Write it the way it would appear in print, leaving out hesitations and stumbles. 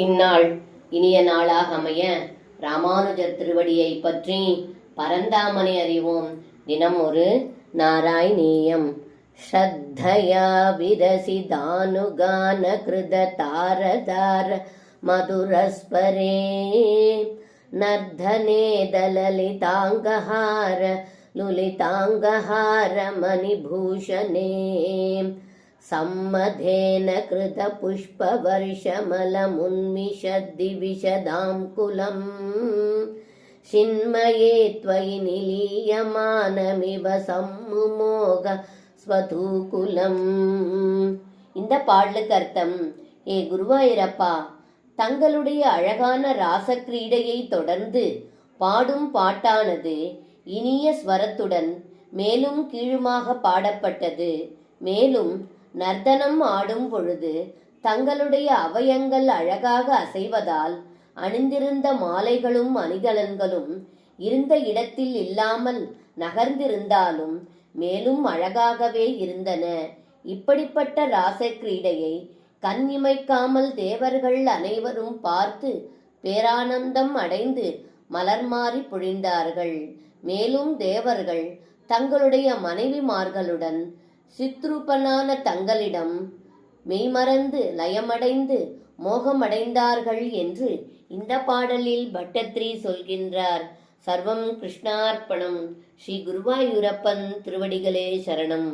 இந்நாள் இனிய நாளாக அமைய ராமானுஜர் திருவடியை பற்றி பரந்தாமனை அறிவோம். தினம் ஒரு நாராயணீயம். ஸ்ரத்தயா விரசிதானுகான கிருத தாரதார மதுரஸ்பரே நர்தனே தலலிதாங்கஹார லுலிதாங்கஹார மணிபூஷணே सम्मधेन कृतपुष्पवर्षमलमुन्मिषद्दिविशदाङ्कुलं शिन्मये त्वयि निलीयमानमिव सम्मुमोग ஸ்வதூகுலம். இந்த பாடலுக்கு அர்த்தம்: ஏ குருவாயூரப்பா, தங்களுடைய அழகான ராசக்கிரீடையை தொடர்ந்து பாடும் பாட்டானது இனிய ஸ்வரத்துடன் மேலும் கீழுமாக பாடப்பட்டது. மேலும் நர்த்தனம் ஆடும் பொழுது தங்களுடைய அவயங்கள் அழகாக அசைவதால் அணிந்திருந்த மாலைகளும் அணிகலன்களும் இருந்த இடத்தில் இல்லாமல் நகர்ந்திருந்தாலும் மேலும் அழகாகவே இருந்தன. இப்படிப்பட்ட ராசக்கிரீடையை கண் இமைக்காமல் தேவர்கள் அனைவரும் பார்த்து பேரானந்தம் அடைந்து மலர்மாறி பொழிந்தார்கள். மேலும் தேவர்கள் தங்களுடைய மனைவிமார்களுடன் சித்ரூபனான தங்களிடம் மெய்மறந்து லயமடைந்து மோகமடைந்தார்கள் என்று இந்த பாடலில் பட்டத்ரி சொல்கின்றார். சர்வம் கிருஷ்ணார்ப்பணம். ஸ்ரீ குருவாயூரப்பன் திருவடிகளே சரணம்.